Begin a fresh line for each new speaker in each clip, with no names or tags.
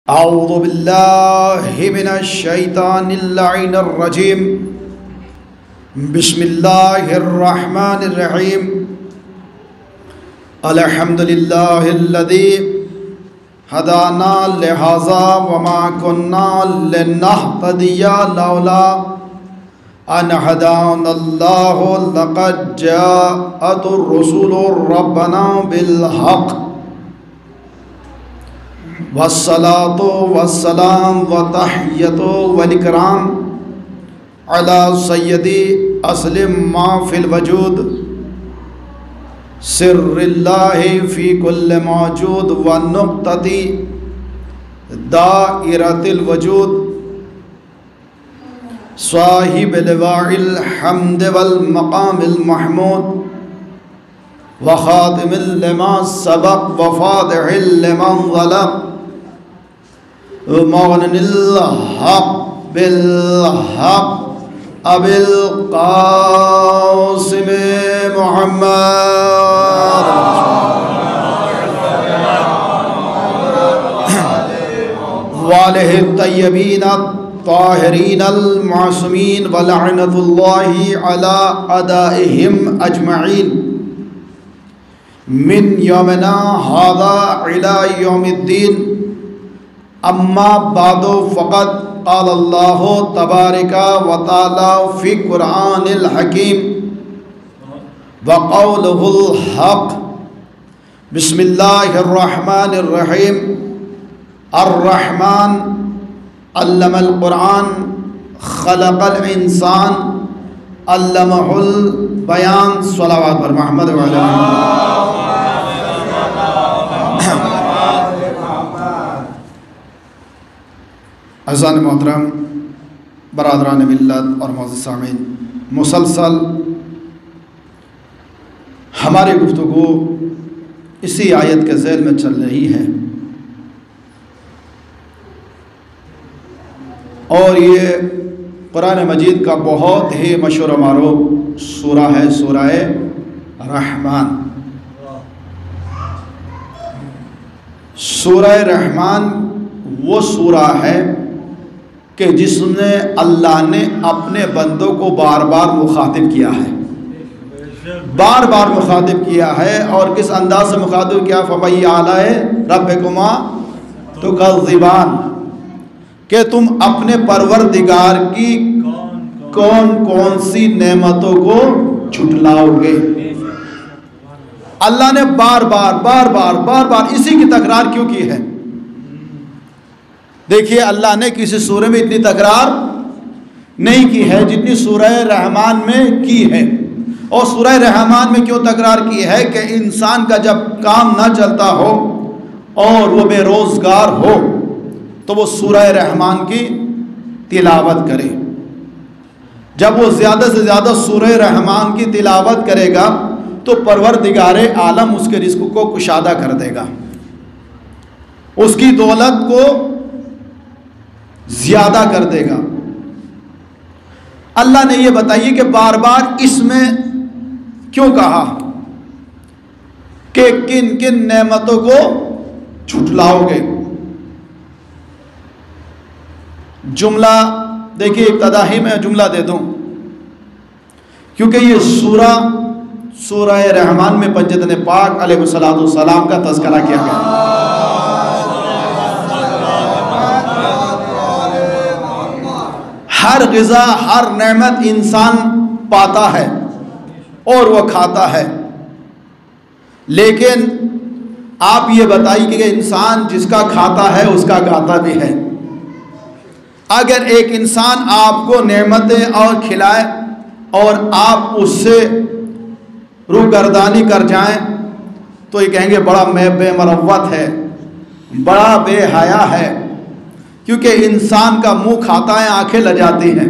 اعوذ باللہ من الشیطان اللعین الرجیم بسم اللہ الرحمن الرحیم الحمدللہ الذی ہدانا لہذا وما کننا لنہتدی لولا ان ہدانا اللہ لقد جاءت الرسول ربنا بالحق والصلاة والسلام وتحیۃ والاکرام علی سیدی اسلم ما فی الوجود سر اللہ فی کل موجود ونقطۃ دائرۃ الوجود صاحب لواء الحمد والمقام المحمود وخاتم لما سبق وفاتح لمن ظلم مغن الحق بالحق ابی القاسم محمد وآلہ الطیبین الطاہرین المعصومین ولعنۃ اللہ علی اعدائہم اجمعین من یومنا ھذا الی یوم الدین اما بعد فقط قال اللہ تبارک و تعالی فی قرآن الحکیم وقولہ الحق بسم اللہ الرحمن الرحیم الرحمن علم القرآن خلق الانسان علمہ البیان صلوات پر محمد وعلی عزیزان محترم، برادران ملت اور معزز سامعین، مسلسل ہماری گفتگو اسی آیت کے ذیل میں چل رہی ہے، اور یہ قرآن مجید کا بہت ہی مشہور و معروف سورہ ہے، سورہ رحمان۔ سورہ رحمان وہ سورہ ہے کہ جس نے اللہ نے اپنے بندوں کو بار بار مخاطب کیا ہے، بار بار مخاطب کیا ہے، اور کس انداز سے مخاطب کیا؟ فَبَيِّ آلَائِ رَبِّكُمَا تُكَذِّبَانِ، کہ تم اپنے پروردگار کی کون کون سی نعمتوں کو جھٹلاؤ گے۔ اللہ نے بار بار اسی کی تکرار کیوں کی ہے؟ دیکھیے، اللہ نے کسی سورہ میں اتنی تکرار نہیں کی ہے جتنی سورہ رحمان میں کی ہے۔ اور سورہ رحمان میں کیوں تکرار کی ہے؟ کہ انسان کا جب کام نہ چلتا ہو اور وہ بے روزگار ہو تو وہ سورہ رحمان کی تلاوت کرے۔ جب وہ زیادہ سے زیادہ سورہ رحمان کی تلاوت کرے گا تو پروردگار عالم اس کے رزق کو کشادہ کر دے گا، اس کی دولت کو زیادہ کر دے گا۔ اللہ نے یہ بتائیے کہ بار بار اس میں کیوں کہا کہ کن کن نعمتوں کو جھٹلاؤ گے؟ جملہ دیکھیے، ابتدا ہی میں جملہ دے دوں، کیونکہ یہ سورہ رحمان میں پنجتن پاک علیہ السلام کا تذکرہ کیا گیا۔ ہر غذا، ہر نعمت انسان پاتا ہے اور وہ کھاتا ہے، لیکن آپ یہ بتائیے کہ انسان جس کا کھاتا ہے اس کا گاتا بھی ہے۔ اگر ایک انسان آپ کو نعمتیں اور کھلائے اور آپ اس سے روگردانی کر جائیں تو یہ کہیں گے بڑا بے مروت ہے، بڑا بے حیا ہے، کیونکہ انسان کا منہ کھاتا ہے، آنکھیں لجاتی ہیں۔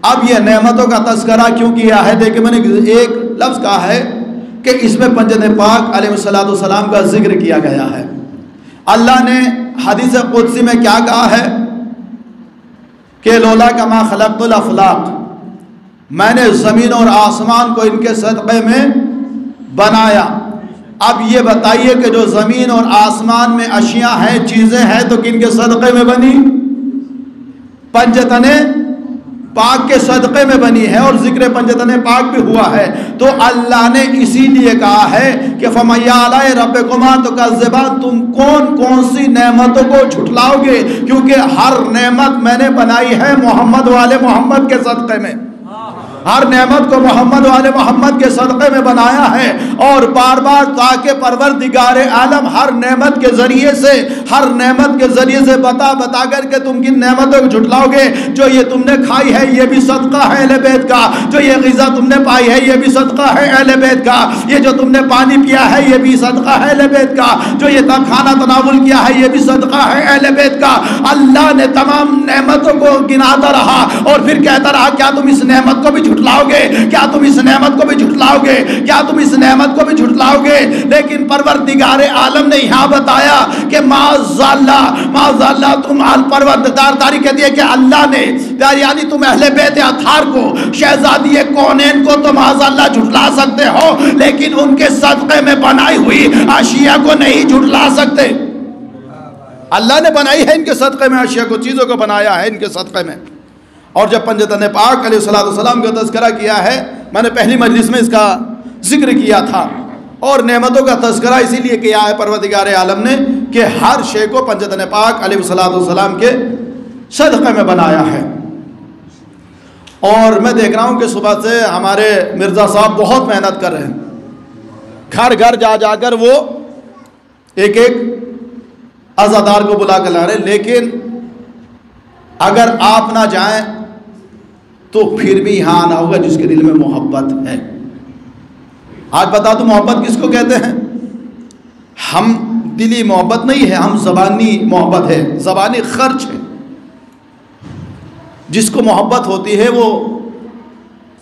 اب یہ نعمتوں کا تذکرہ کیوں کیا ہے؟ دیکھیں، میں نے ایک لفظ کہا ہے کہ اس میں پنجتن پاک علیہ السلام کا ذکر کیا گیا ہے۔ اللہ نے حدیث قدسی میں کیا کہا ہے کہ لولا کما خلقت الافلاق، میں نے زمین اور آسمان کو ان کے صدقے میں بنایا۔ اب یہ بتائیے کہ جو زمین اور آسمان میں اشیاء ہیں، چیزیں ہیں، تو کن کے صدقے میں بنی؟ پنجتن پاک کے صدقے میں بنی ہے، اور ذکر پنجتن پاک بھی ہوا ہے۔ تو اللہ نے اسی لیے کہا ہے کہ فَمَنْ آلَاءِ رَبِّكُمَا تُكَذِّبَانِ، تم کون کون سی نعمتوں کو جھٹلاؤ گے، کیونکہ ہر نعمت میں نے بنائی ہے محمد والے محمد کے صدقے میں، ہر نعمت کو محمد والے محمد کے صدقے میں بنایا ہے، اور بار بار تاکہ پروردگار عالم ہر نعمت کے ذریعے سے، ہر نعمت کے ذریعے سے بتا کر کہ تم کن نعمتوں کو جھٹلاؤ گے۔ جو یہ تم نے کھائی ہے یہ بھی صدقہ ہے اہل بیت کا، جو یہ غذا تم نے پائی ہے یہ بھی صدقہ ہے اہل بیت کا، یہ جو تم نے پانی پیا ہے یہ بھی صدقہ ہے اہل بیت کا، جو یہ کھانا تناول کیا ہے یہ بھی صدقہ ہے اہل بیت کا۔ اللہ نے تمام نعمتوں کو گناتا رہا اور پھر کہتا رہا کیا تم اس نعمت کو بھی جھٹلاؤ گے، کیا تم اس نعمت کو بھی جھٹلاؤ گے، کیا تم اس نعمت کو بھی جھٹلاؤ گے؟ لیکن پروردگار عالم نے یہاں بتایا کہ معاذ اللہ تم پروردگار داری کہتی ہے کہ اللہ نے، یعنی تم اہل بیت اطہار کو، شہزادی کونین کو تو معاذ اللہ جھٹلا سکتے ہو، لیکن ان کے صدقے میں بنائی ہوئی اشیاء کو نہیں جھٹلا سکتے۔ اللہ نے بنائی ہے ان کے صدقے میں اشیاء کو، چیزوں کو بنایا ہے ان کے صدقے میں۔ اور جب پنجتن پاک علیہ السلام کا تذکرہ کیا ہے، میں نے پہلی مجلس میں اس کا ذکر کیا تھا، اور نعمتوں کا تذکرہ اسی لیے کیا ہے پروردگار عالم نے کہ ہر شے کو پنجتن پاک علیہ السلام کے صدقے میں بنایا ہے۔ اور میں دیکھ رہا ہوں کہ صبح سے ہمارے مرزا صاحب بہت محنت کر رہے ہیں، گھر گھر جا کر وہ ایک ایک عزادار کو بلا کر لا رہے ہیں، لیکن اگر آپ نہ جائیں تو پھر بھی یہاں آنا ہوگا جس کے دل میں محبت ہے۔ آج بتا دو محبت کس کو کہتے ہیں؟ ہم دلی محبت نہیں ہے، ہم زبانی محبت ہے، زبانی خرچ ہے۔ جس کو محبت ہوتی ہے وہ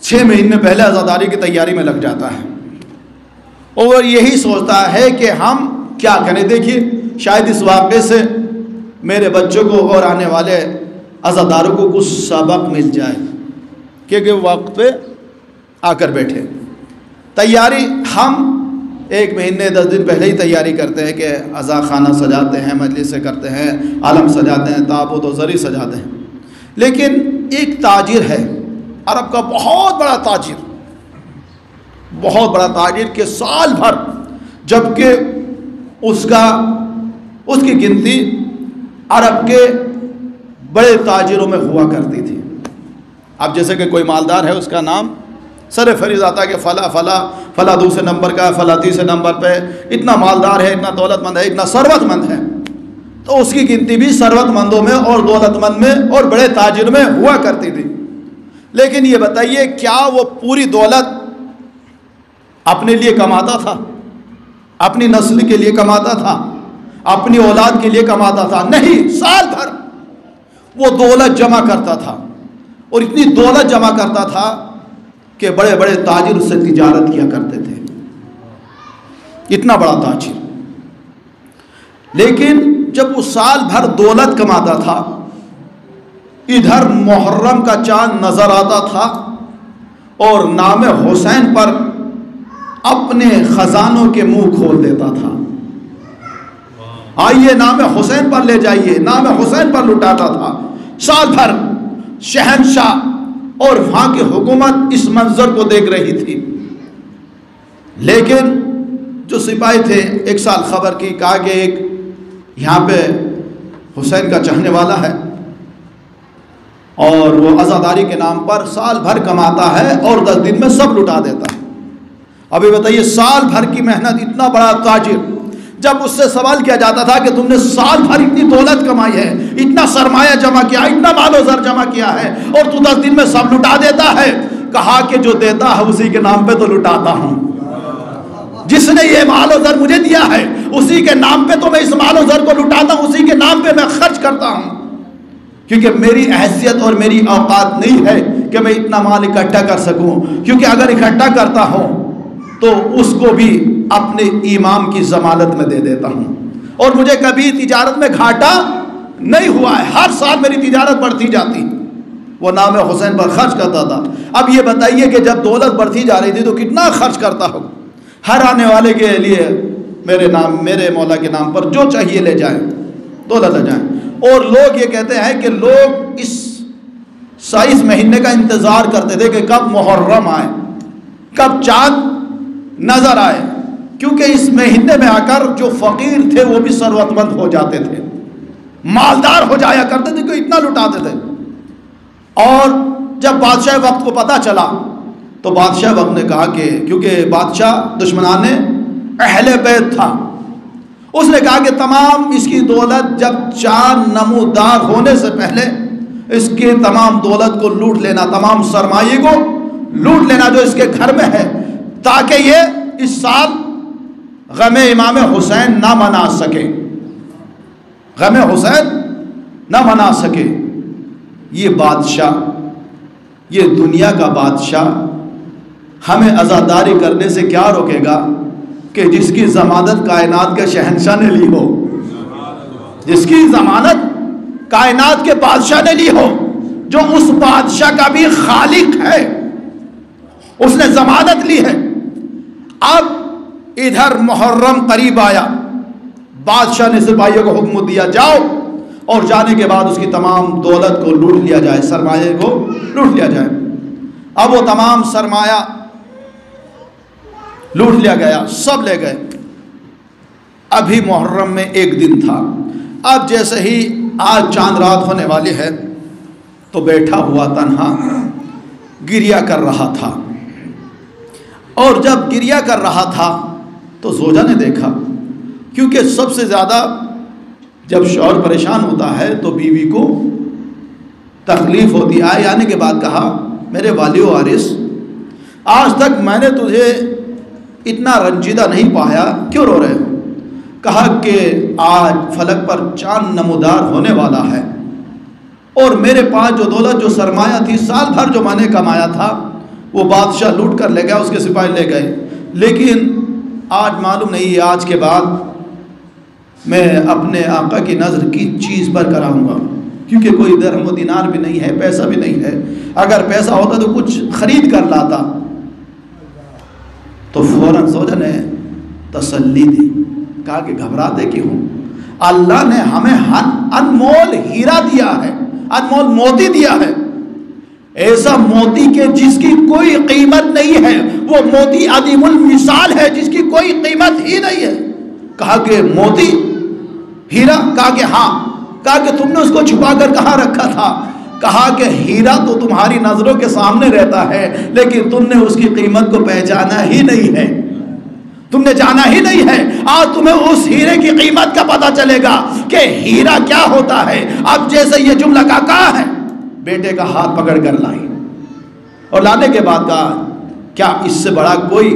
6 مہینے پہلے عزاداری کی تیاری میں لگ جاتا ہے، اور یہی سوچتا ہے کہ ہم کیا کریں۔ دیکھیے شاید اس واقعے سے میرے بچوں کو اور آنے والے عزاداروں کو کچھ سبق مل جائے، کیونکہ وقت پہ آ کر بیٹھے۔ تیاری ہم 1 مہینے 10 دن پہلے ہی تیاری کرتے ہیں کہ عزا خانہ سجاتے ہیں، مجلسیں کرتے ہیں، عالم سجاتے ہیں، تابوت و زری سجاتے ہیں۔ لیکن ایک تاجر ہے عرب کا، بہت بڑا تاجر کہ سال بھر، جبکہ اس کی گنتی عرب کے بڑے تاجروں میں ہوا کرتی تھی۔ اب جیسے کہ کوئی مالدار ہے، اس کا نام سر فہرست آتا ہے کہ فلاں دوسرے نمبر کا ہے، فلاں تیسرے نمبر پہ، اتنا مالدار ہے، اتنا دولت مند ہے، اتنا ثروت مند ہے، تو اس کی گنتی بھی ثروت مندوں میں اور دولت مند میں اور بڑے تاجر میں ہوا کرتی تھی۔ لیکن یہ بتائیے کیا وہ پوری دولت اپنے لیے کماتا تھا، اپنی نسل کے لیے کماتا تھا، اپنی اولاد کے لیے کماتا تھا؟ نہیں، سال بھر وہ دولت جمع کرتا تھا، اور اتنی دولت جمع کرتا تھا کہ بڑے بڑے تاجر اس سے تجارت کیا کرتے تھے، اتنا بڑا تاجر۔ لیکن جب وہ سال بھر دولت کماتا تھا، ادھر محرم کا چاند نظر آتا تھا اور نام حسین پر اپنے خزانوں کے منہ کھول دیتا تھا۔ آئیے نام حسین پر لے جائیے، نام حسین پر لٹاتا تھا۔ سال بھر شہنشاہ اور وہاں کی حکومت اس منظر کو دیکھ رہی تھی، لیکن جو سپاہی تھے ایک سال خبر کی، کہا کہ ایک یہاں پہ حسین کا چاہنے والا ہے اور وہ عزاداری کے نام پر سال بھر کماتا ہے اور 10 دن میں سب لٹا دیتا ہے۔ ابھی بتائیے سال بھر کی محنت، اتنا بڑا تاجر، جب اس سے سوال کیا جاتا تھا کہ تم نے سال بھر اتنی دولت کمائی ہے، اتنا سرمایہ جمع کیا، اتنا مال و زر جمع کیا ہے، اور تو 10 دن میں سب لٹا دیتا ہے؟ کہا کہ جو دیتا ہے اسی کے نام پہ تو لٹاتا ہوں، جس نے یہ مال و زر مجھے دیا ہے اسی کے نام پہ تو میں اس مال و زر کو لٹاتا ہوں، اسی کے نام پہ میں خرچ کرتا ہوں، کیونکہ میری حیثیت اور میری اوقات نہیں ہے کہ میں اتنا مال اکٹھا کر سکوں، کیونکہ اگر اکٹھا کرتا ہوں تو اس کو بھی اپنے امام کی ضمانت میں دے دیتا ہوں، اور مجھے کبھی تجارت میں گھاٹا نہیں ہوا ہے، ہر سال میری تجارت بڑھتی جاتی۔ وہ نام حسین پر خرچ کرتا تھا۔ اب یہ بتائیے کہ جب دولت بڑھتی جا رہی تھی تو کتنا خرچ کرتا ہوگا؟ ہر آنے والے کے لیے میرے مولا کے نام پر جو چاہیے لے جائیں، دولت لے جائیں۔ اور لوگ یہ کہتے ہیں کہ لوگ اس 22 مہینے کا انتظار کرتے تھے کہ کب محرم آئے، کب چاند نظر آئے، کیونکہ اس مہینے میں آ کر جو فقیر تھے وہ بھی ثروت مند ہو جاتے تھے، مالدار ہو جایا کرتے تھے، کہ اتنا لٹاتے تھے۔ اور جب بادشاہ وقت کو پتہ چلا تو بادشاہ وقت نے کہا کہ کیونکہ بادشاہ دشمنان اہل بیت تھا، اس نے کہا کہ تمام اس کی دولت جب چاند نمودار ہونے سے پہلے اس کی تمام دولت کو لوٹ لینا، تمام سرمایے کو لوٹ لینا جو اس کے گھر میں ہے، تاکہ یہ اس سال غم امام حسین نہ منا سکے، غم حسین نہ منا سکے۔ یہ بادشاہ، یہ دنیا کا بادشاہ ہمیں عزاداری کرنے سے کیا روکے گا کہ جس کی ضمانت کائنات کے شہنشاہ نے لی ہو، جس کی ضمانت کائنات کے بادشاہ نے لی ہو، جو اس بادشاہ کا بھی خالق ہے، اس نے ضمانت لی ہے۔ اب ادھر محرم قریب آیا، بادشاہ نے سپاہیوں کو حکم دیا جاؤ، اور جانے کے بعد اس کی تمام دولت کو لوٹ لیا جائے، سرمایہ کو لوٹ لیا جائے۔ اب وہ تمام سرمایہ لوٹ لیا گیا، سب لے گئے۔ ابھی محرم میں ایک دن تھا، اب جیسے ہی آج چاند رات ہونے والی ہے تو بیٹھا ہوا تنہا گریہ کر رہا تھا، اور جب گریہ کر رہا تھا تو زوجہ نے دیکھا، کیونکہ سب سے زیادہ جب شوہر پریشان ہوتا ہے تو بیوی کو تکلیف ہوتی ہے۔ آنے کے بعد کہا، میرے والی و وارث، آج تک میں نے تجھے اتنا رنجیدہ نہیں پایا، کیوں رو رہے ہو؟ کہا کہ آج فلک پر چاند نمودار ہونے والا ہے، اور میرے پاس جو دولت، جو سرمایہ تھی، سال بھر جو میں نے کمایا تھا، وہ بادشاہ لوٹ کر لے گیا، اس کے سپاہی لے گئے، لیکن آج معلوم نہیں آج کے بعد میں اپنے آقا کی نظر کی چیز پر کراؤں گا، کیونکہ کوئی درہم و دینار بھی نہیں ہے، پیسہ بھی نہیں ہے، اگر پیسہ ہوتا تو کچھ خرید کر لاتا۔ تو فوراً زوجہ نے تسلی دی، کہا کہ گھبراتے کیوں؟ اللہ نے ہمیں انمول ہیرا دیا ہے، انمول موتی دیا ہے، ایسا موتی کہ جس کی کوئی قیمت نہیں ہے، وہ موتی عدیم المثال ہے جس کی کوئی قیمت ہی نہیں ہے۔ کہا کہ موتی، ہیرا؟ کہا کہ ہاں۔ کہا کہ تم نے اس کو چھپا کر کہاں رکھا تھا؟ کہا کہ ہیرا تو تمہاری نظروں کے سامنے رہتا ہے، لیکن تم نے اس کی قیمت کو پہچانا ہی نہیں ہے، تم نے جانا ہی نہیں ہے۔ آج تمہیں اس ہیرے کی قیمت کا پتہ چلے گا کہ ہیرا کیا ہوتا ہے۔ اب جیسے یہ جملہ کہا ہے، بیٹے کا ہاتھ پکڑ کر لائی، اور لانے کے بعد کہا، کیا اس سے بڑا کوئی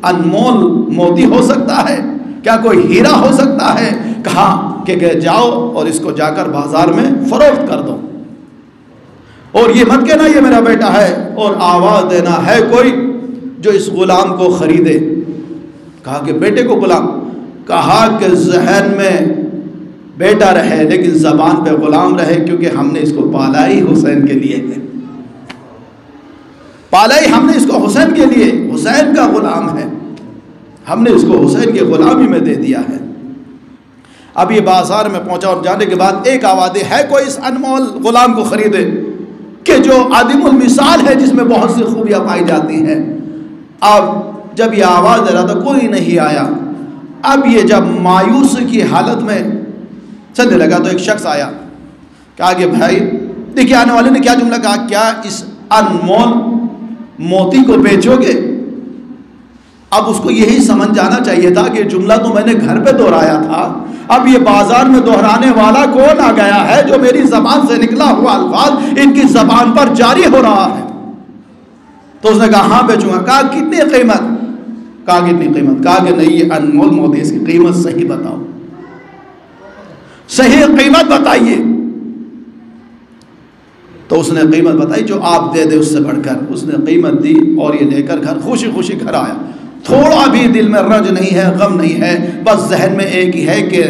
انمول موتی ہو سکتا ہے؟ کیا کوئی ہیرا ہو سکتا ہے؟ کہا کہ جاؤ اور اس کو جا کر بازار میں فروخت کر دو، اور یہ مت کہنا یہ میرا بیٹا ہے، اور آواز دینا ہے کوئی جو اس غلام کو خریدے۔ کہا کہ بیٹے کو غلام؟ کہا کہ ذہن میں بیٹا رہے لیکن زبان پہ غلام رہے، کیونکہ ہم نے اس کو پالا ہی حسین کے لیے ہے، پالا ہی ہم نے اس کو حسین کے لیے، حسین کا غلام ہے، ہم نے اس کو حسین کی غلامی میں دے دیا ہے۔ اب یہ بازار میں پہنچا، اور جانے کے بعد ایک آواز دی، ہے کوئی اس انمول غلام کو خریدے کہ جو عدیم المثال ہے، جس میں بہت سی خوبیاں پائی جاتی ہیں۔ اب جب یہ آواز دے رہا تھا کوئی نہیں آیا، اب یہ جب مایوس کی حالت میں چلنے لگا تو ایک شخص آیا، کہا کہ بھائی دیکھیے، آنے والے نے کیا جملہ کہا، کیا اس انمول موتی کو بیچو گے؟ اب اس کو یہی سمجھ جانا چاہیے تھا کہ جملہ تو میں نے گھر پہ دہرایا تھا، اب یہ بازار میں دہرانے والا کون آ گیا ہے جو میری زبان سے نکلا ہوا الفاظ ان کی زبان پر جاری ہو رہا ہے۔ تو اس نے کہا ہاں بیچوں گا۔ کہا کتنی قیمت؟ کہا کتنی قیمت؟ کہا کہ نہیں، یہ انمول موتی، اس کی قیمت صحیح بتاؤ، صحیح قیمت بتائیے۔ تو اس نے قیمت بتائی جو آپ دے دے اس سے بڑھ کر، اس نے قیمت دی، اور یہ لے کر گھر خوشی خوشی گھر آیا۔ تھوڑا بھی دل میں رنج نہیں ہے، غم نہیں ہے، بس ذہن میں ایک ہی ہے کہ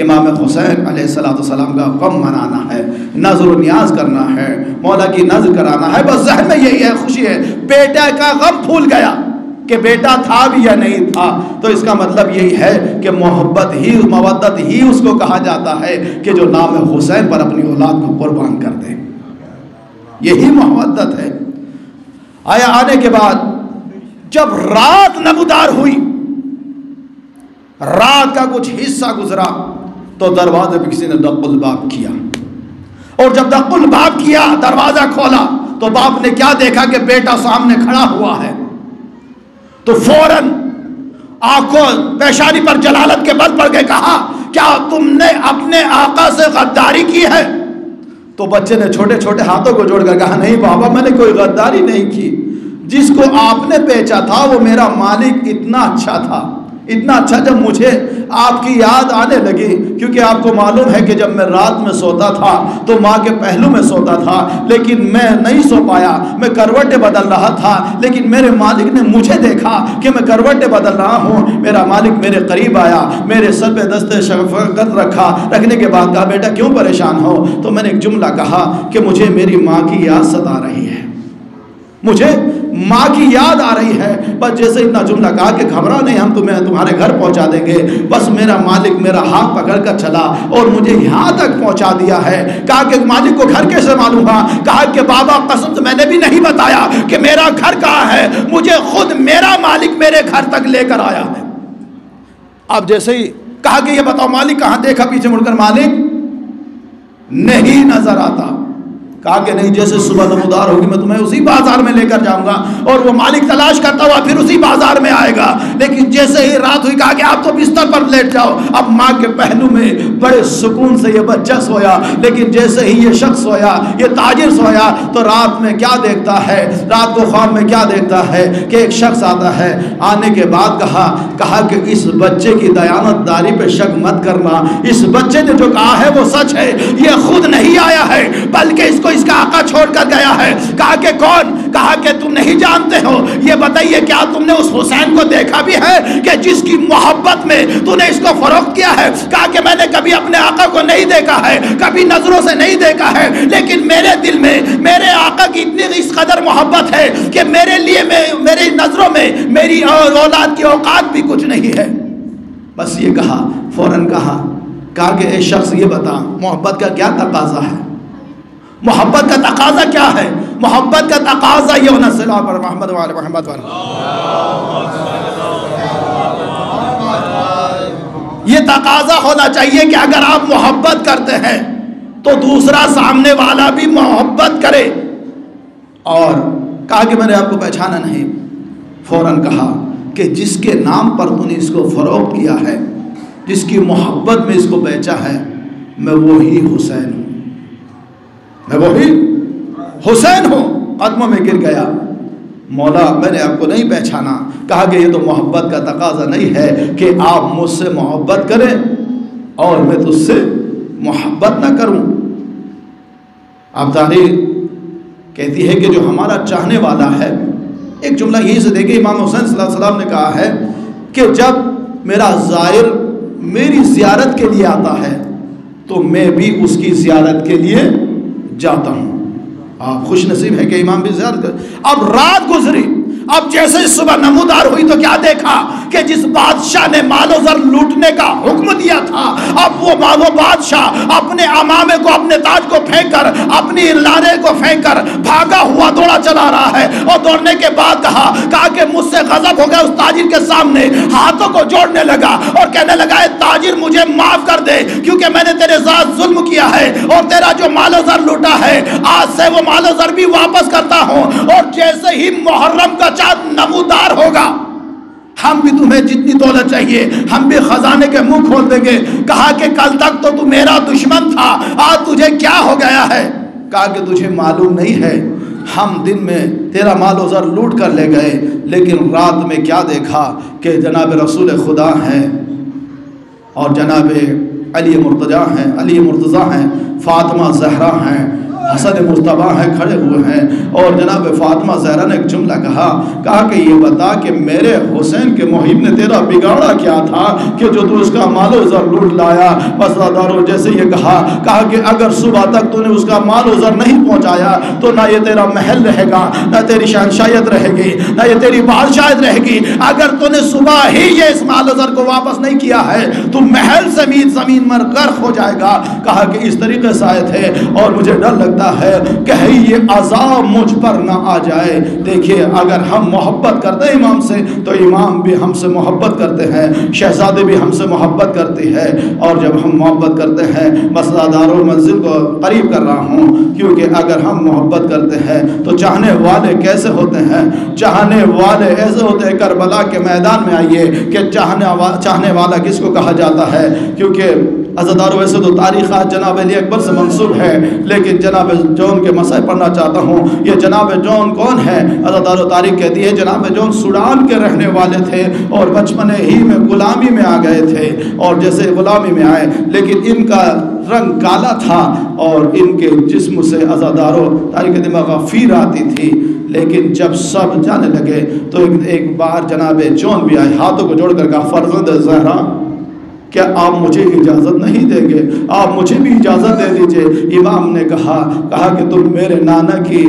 امام حسین علیہ السلام کا غم منانا ہے، نظر و نیاز کرنا ہے، مولا کی نظر کرانا ہے، بس ذہن میں یہی ہے، خوشی ہے۔ بیٹا کا غم بھول گیا، کہ بیٹا تھا بھی یا نہیں تھا، تو اس کا مطلب یہی ہے کہ محبت ہی مودت ہی اس کو کہا جاتا ہے کہ جو نام حسین پر اپنی اولاد کو قربان کر دے، یہی محبت ہے۔ آیا آنے کے بعد جب رات نمودار ہوئی، رات کا کچھ حصہ گزرا، تو دروازے پہ کسی نے دق الباب کیا، اور جب دق الباب کیا، دروازہ کھولا، تو باپ نے کیا دیکھا کہ بیٹا سامنے کھڑا ہوا ہے، تو فوراً آنکھوں پیشانی پر جلالت کے بل پڑ کے کہا کیا تم نے اپنے آقا سے غداری کی ہے؟ تو بچے نے چھوٹے چھوٹے ہاتھوں کو جوڑ کر کہا نہیں بابا، میں نے کوئی غداری نہیں کی، جس کو آپ نے بیچا تھا وہ میرا مالک اتنا اچھا تھا، اتنا اچھا جب مجھے آپ کی یاد آنے لگی، کیونکہ آپ کو معلوم ہے کہ جب میں رات میں سوتا تھا تو ماں کے پہلو میں سوتا تھا، لیکن میں نہیں سو پایا، میں کروٹیں بدل رہا تھا، لیکن میرے مالک نے مجھے دیکھا کہ میں کروٹیں بدل رہا ہوں، میرا مالک میرے قریب آیا، میرے سر پہ دست شفقت رکھنے کے بعد کہا بیٹا کیوں پریشان ہو؟ تو میں نے ایک جملہ کہا کہ مجھے میری ماں کی یاد ستا رہی ہے، مجھے ماں کی یاد آ رہی ہے۔ بس جیسے اتنا جملہ کہا کہ گھبرا نہیں، ہم تمہیں تمہارے گھر پہنچا دیں گے۔ بس میرا مالک میرا ہاتھ پکڑ کر چلا اور مجھے یہاں تک پہنچا دیا ہے۔ کہا کہ مالک کو گھر کیسے معلوم ہوا؟ کہا کہ بابا قسم سے میں نے بھی نہیں بتایا کہ میرا گھر کہاں ہے، مجھے خود میرا مالک میرے گھر تک لے کر آیا ہے۔ اب جیسے ہی کہا کہ یہ بتاؤ مالک کہاں، دیکھا پیچھے مڑ کر مالک نہیں نظر آتا۔ کہا کہ نہیں، جیسے صبح نمودار ہوگی میں تمہیں اسی بازار میں لے کر جاؤں گا، اور وہ مالک تلاش کرتا ہوا پھر اسی بازار میں آئے گا۔ لیکن جیسے ہی رات ہوئی کہا کہ آپ تو بستر پر لیٹ جاؤ۔ اب ماں کے پہلو میں بڑے سکون سے یہ بچہ سویا، لیکن جیسے ہی یہ شخص سویا، یہ تاجر سویا، تو رات میں کیا دیکھتا ہے، رات کو خواب میں کیا دیکھتا ہے کہ ایک شخص آتا ہے۔ آنے کے بعد کہا کہ اس بچے کی دیانت داری پہ شک مت کرنا، اس بچے نے جو کہا ہے وہ سچ ہے، یہ خود نہیں آیا ہے بلکہ اس کو اس کا آقا چھوڑ کر گیا ہے۔ کہا کہ کون؟ کہا کہ تم نہیں جانتے ہو، یہ بتائیے کیا تم نے اس حسین کو دیکھا بھی ہے کہ جس کی محبت میں تو نے اس کو فروخت کیا ہے؟ کہا کہ میں نے کبھی اپنے آقا کو نہیں دیکھا ہے، کبھی نظروں سے نہیں دیکھا ہے، لیکن میرے دل میں میرے آقا کی اتنی اس قدر محبت ہے کہ میرے لیے میری نظروں میں میری اولاد کی اوقات بھی کچھ نہیں ہے۔ بس یہ کہا، فوراً کہا کہ اے شخص یہ بتا محبت کا کیا تقاضا ہے، محبت کا تقاضا کیا ہے؟ محبت کا تقاضا یہ ہونا صلی اللہ پر محمد وعلی محمد وعلی، یہ تقاضا ہونا چاہیے کہ اگر آپ محبت کرتے ہیں تو دوسرا سامنے والا بھی محبت کرے۔ اور کہا کہ میں نے آپ کو پہچانا نہیں۔ فوراً کہا کہ جس کے نام پر تو نے اس کو فروخت کیا ہے، جس کی محبت میں اس کو بیچا ہے، میں وہی حسین ہوں، میں وہی حسین ہوں۔ قدموں میں گر گیا، مولا میں نے آپ کو نہیں پہچانا۔ کہا کہ یہ تو محبت کا تقاضا نہیں ہے کہ آپ مجھ سے محبت کریں اور میں تجھ سے محبت نہ کروں۔ اب تاریخ کہتی ہے کہ جو ہمارا چاہنے والا ہے، ایک جملہ یہی سے دیکھیں، امام حسین صلی اللہ علیہ وسلم نے کہا ہے کہ جب میرا زائر میری زیارت کے لیے آتا ہے تو میں بھی اس کی زیارت کے لیے جاتا ہوں۔ آپ خوش نصیب ہے کہ امام بھی زیارت کرے۔ اب رات گزری، اب جیسے صبح نمودار ہوئی تو کیا دیکھا کہ جس بادشاہ نے مال و زر لوٹنے کا حکم دیا تھا، اب وہ بادشاہ اپنے امامے کو، اپنے تاج کو پھینک کر، اپنی لانے کو پھینک کر بھاگا ہوا دوڑا چلا رہا ہے۔ اور دوڑنے کے بعد کہا کہ مجھ سے غضب ہو گیا، اس تاجر کے سامنے ہاتھوں کو جوڑنے لگا اور کہنے لگا اے تاجر مجھے معاف کر دے، کیونکہ میں نے تیرے ساتھ ظلم کیا ہے اور تیرا جو مال و زر لوٹا ہے آج سے وہ مال و زر بھی واپس کرتا ہوں۔ اور جیسے ہی محرم کا چاند نمودار ہوگا، ہم بھی تمہیں جتنی دولت چاہیے ہم بھی خزانے کے منہ کھول دیں گے۔ کہا کہ کل تک تو تو میرا دشمن تھا، آج تجھے کیا ہو گیا ہے؟ کہا کہ تجھے معلوم نہیں ہے، ہم دن میں تیرا مال و زر لوٹ کر لے گئے، لیکن رات میں کیا دیکھا کہ جناب رسول خدا ہیں اور جناب علی مرتضیٰ ہیں، فاطمہ زہرا ہیں، حسن مصطفیٰ ہیں کھڑے ہوئے ہیں، اور جناب فاطمہ زہرا نے ایک جملہ کہا کہ یہ بتا کہ میرے حسین کے محب نے تیرا بگاڑا کیا تھا کہ جو تو اس کا مال و زر لوٹ لایا؟ وزادارو جیسے یہ کہا کہ اگر صبح تک تو نے اس کا مال و زر نہیں پہنچایا تو نہ یہ تیرا محل رہے گا، نہ تیری شہنشاہیت رہے گی، نہ یہ تیری بادشاہیت رہے گی۔ اگر تو نے صبح ہی یہ اس مال و زر کو واپس نہیں کیا ہے تو محل زمین مر غرق ہو جائے گا۔ کہا کہ اس طریقے سے آئے تھے اور مجھے ڈر لگتا ہے کہ یہ عذاب مجھ پر نہ آ جائے۔ دیکھیے اگر ہم محبت کرتے ہیں امام سے تو امام بھی ہم سے محبت کرتے ہیں، شہزادے بھی ہم سے محبت کرتی ہے، اور جب ہم محبت کرتے ہیں مسئلہ دارو منزل کو قریب کر رہا ہوں، کیونکہ اگر ہم محبت کرتے ہیں تو چاہنے والے کیسے ہوتے ہیں؟ چاہنے والے ایسے ہوتے ہیں، کربلا کے میدان میں آئیے کہ چاہنے والا کس کو کہا جاتا ہے، کیونکہ عزادارو ویسے تو تاریخ جناب علی اکبر سے منسوب ہے، لیکن جناب جون کے مسائل پڑھنا چاہتا ہوں۔ یہ جناب جون کون ہے؟ عزادارو تاریخ کہتی ہے جناب جون سوڈان کے رہنے والے تھے اور بچپنے ہی میں غلامی میں آ گئے تھے، اور جیسے غلامی میں آئے لیکن ان کا رنگ کالا تھا اور ان کے جسم سے عزادارو تاریخ دماغ فیر آتی تھی، لیکن جب سب جانے لگے تو ایک بار جناب جون بھی آئے، ہاتھوں کو جوڑ کر کہا فرزند زہرا کیا آپ مجھے اجازت نہیں دیں گے؟ آپ مجھے بھی اجازت دے دیجئے۔ امام نے کہا کہ تم میرے نانا کی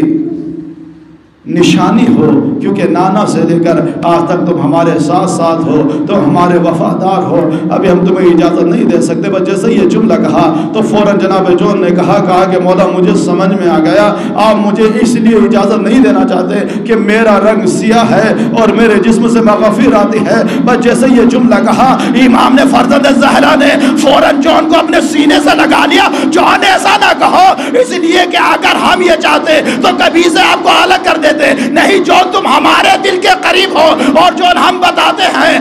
نشانی ہو، کیونکہ نانا سے لے کر آج تک تم ہمارے ساتھ ساتھ ہو، تم ہمارے وفادار ہو، ابھی ہم تمہیں اجازت نہیں دے سکتے۔ بس جیسے یہ جملہ کہا تو فوراً جناب جون نے کہا کہ مولا مجھے سمجھ میں آ گیا، آپ مجھے اس لیے اجازت نہیں دینا چاہتے کہ میرا رنگ سیاہ ہے اور میرے جسم سے مغفیر آتی ہے۔ بس جیسے یہ جملہ کہا امام نے فرزند زہرا نے فوراً جون کو اپنے سینے سے لگا لیا۔ جون ایسا نہ کہو، اس لیے کہ اگر ہم یہ چاہتے تو کبھی سے آپ کو الگ کر دیتے، نہیں جو تم ہمارے دل کے قریب ہو، اور جو ہم بتاتے ہیں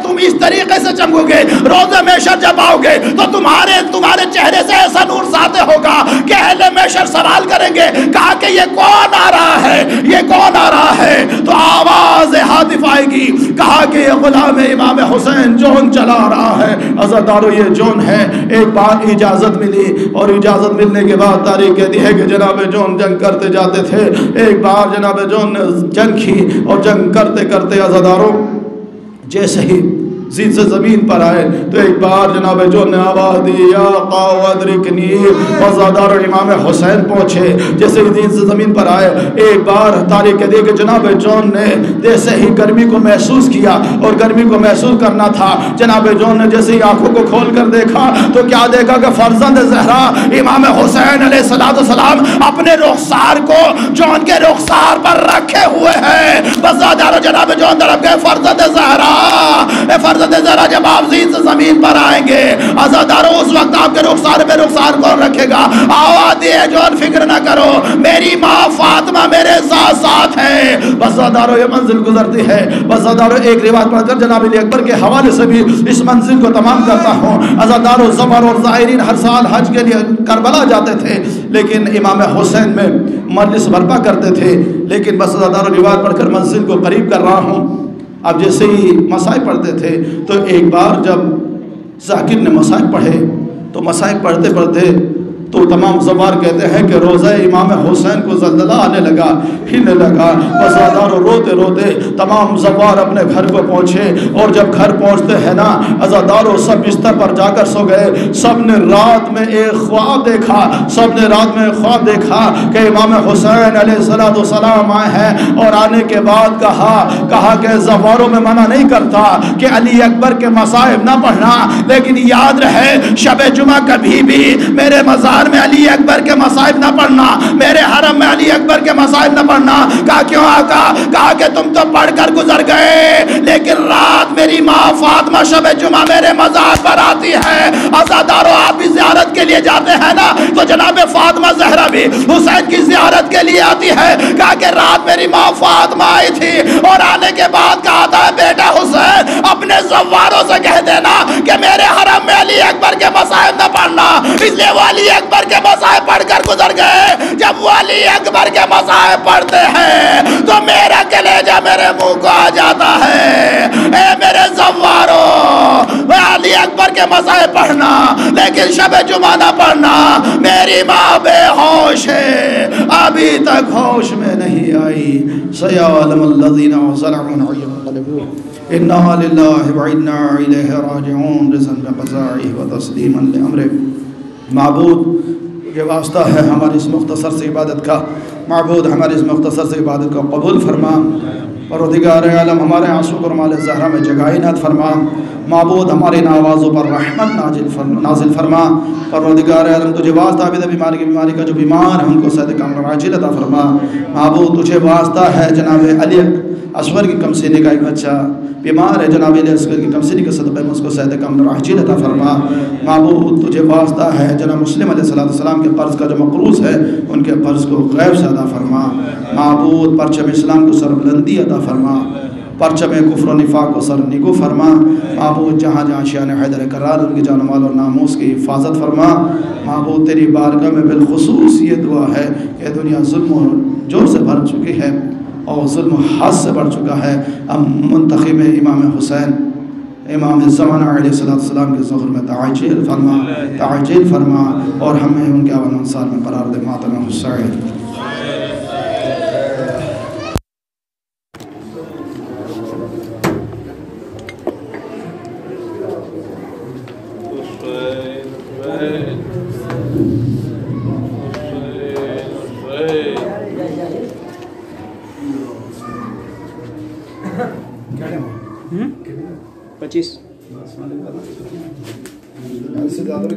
تم اس طریقے سے چمکو گے، روز محشر جب آؤ گے تو تمہارے چہرے سے ایسا نور ساطع ہوگا کہ اہل محشر سوال کریں گے، کہا کہ یہ کون آ رہا ہے، یہ کون آ رہا ہے؟ تو آواز ہاتف آئے گی، کہا کہ یہ غلام امام حسین جون چلا رہا ہے۔ عزادارو یہ جون ہے۔ ایک بار اجازت ملی، اور اجازت ملنے کے بعد تاریخ کہتی ہے کہ جناب جون جنگ کرتے جاتے تھے۔ ایک بار جناب جون نے جنگ کی، اور جنگ کرتے کرتے عزادارو جیسے ہی زید سے زمین پر آئے تو ایک بار جناب جون نے آواز دی یا قادرکنی، عزادارو امام حسین پہنچے، جیسے ہی زید سے زمین پر آئے ایک بار تاریخ کہتی ہے کہ جناب جون نے جیسے ہی گرمی کو محسوس کیا، اور گرمی کو محسوس کرنا تھا، جناب جون نے جیسے ہی آنکھوں کو کھول کر دیکھا تو کیا دیکھا کہ فرزند زہرا امام حسین علیہ السلام اپنے رخسار کو جون کے رخسار پر رکھے ہوئے ہیں۔ عزادارو جناب جون طرف گئے، فرزند زہرا زہرا جب آپ زین سے زمین پر آئیں گے عزادارو اس وقت آپ کے رخسار پہ رخسار کون رکھے گا؟ آواز دیے جون فکر نہ کرو، میری ماں فاطمہ میرے ساتھ ساتھ ہے۔ عزادارو یہ منزل گزرتی ہے۔ عزادارو ایک روایت پڑھ کر جناب علی اکبر کے حوالے سے بھی اس منزل کو تمام کرتا ہوں۔ عزادارو زبر اور زائرین ہر سال حج کے لیے کربلا جاتے تھے، لیکن امام حسین میں مجلس برپا کرتے تھے، لیکن بس عزادارو روایت پڑھ کر منزل کو قریب کر رہا ہوں۔ اب جیسے ہی مسائل پڑھتے تھے تو ایک بار جب ذاکر نے مسائل پڑھے تو مسائل پڑھتے پڑھتے تو تمام زوار کہتے ہیں کہ روزہ امام حسین کو زلزلہ آنے لگا، ہلنے لگا۔ عزادارو روتے روتے تمام زوار اپنے گھر کو پہنچے، اور جب گھر پہنچتے ہیں نا عزادارو سب بستر پر جا کر سو گئے۔ سب نے رات میں ایک خواب دیکھا کہ امام حسین علیہ السلام آئے ہیں، اور آنے کے بعد کہا کہ زواروں میں منع نہیں کرتا کہ علی اکبر کے مصائب نہ پڑھنا، لیکن یاد رہے شب جمعہ کبھی بھی میرے مزار میں علی اکبر کے مصائب نہ پڑھنا، میرے حرم میں علی اکبر کے مصائب نہ پڑھنا۔ کہا کیوں آقا؟ کہا کہ تم تو پڑھ کر گزر گئے، لیکن رات میری ماں فاطمہ شب جمعہ میرے مزار پر آتی ہے۔ عزادارو آپ بھی زیارت کے لیے جاتے ہیں نا، تو جناب فاطمہ زہرا بھی حسین کی زیارت کے لیے آتی ہے۔ کہا کہ رات میری ماں فاطمہ آئی تھی، اور آنے کے بعد کہا تھا بیٹا حسین اپنے زواروں سے کہہ دینا کہ میرے حرم میں علی اکبر کے مصائب نہ پڑھنا، اس لیے وہ علی اکبر کے مصائب پڑھ کر گزر گئے۔ جب وہ علی اکبر کے مصائب پڑھتے ہیں تو میرا کلیجہ میرے منہ کو آ جاتا ہے۔ اے میرے زوارو، علی اکبر کے مصائب پڑھنا لیکن شب جمعہ نہ پڑھنا، میری میری ماں بے ہوش ہے، ابھی تک ہوش میں نہیں آئی۔ سیعلم الذین ظلموا أَيَّ منقلب انا للہ وإنا الیہ راجعون، رضا بقضائہ وتسلیما لأمرہ۔ معبود یہ واسطہ ہے ہماری اس مختصر سے عبادت کا، معبود ہماری اس مختصر سے عبادت کا قبول فرما۔ پروردگار عالم ہمارے آنسو کو رمال زہرہ میں جگہ عنایت فرما۔ معبود ہمارے نوازوں پر رحمت نازل فرما۔ پروردگار عالم تجھے واسطہ بھی بیماری کا جو بیمار ہے ان کو صحت کاملہ عاجل عطا فرما۔ معبود تجھے واسطہ ہے جناب علی اصغر کی کم سینے کا ایک بچہ بیمار ہے، جناب علی اصغر کی کم سینے کے صدقے میں اس کو صحت کاملہ عاجل عطا فرما۔ معبود تجھے واسطہ ہے جناب مسلم علیہ السلام کے قرض کا جو مقروض ہے ان کے قرض کو غیب سے عطا فرما۔ معبود پرچم اسلام کو سربلندی عطا فرما، پرچم کفر و نفاق کو سر نگو فرما۔ معبود جہاں جہاں شیعان حیدر کرار ان کی جان و مال اور ناموس کی حفاظت فرما۔ معبود تیری بارگاہ میں بالخصوص یہ دعا ہے کہ دنیا ظلم و جور سے بھر چکی ہے اور ظلم و حد سے بڑھ چکا ہے۔ اب منتخب امام حسین امام الزمان علیہ السلام کے ظہر میں تعجیل فرما اور ہمیں ان کے اول انصار میں قرار دے۔ ماتم حسین۔
پچیس
سے زیادہ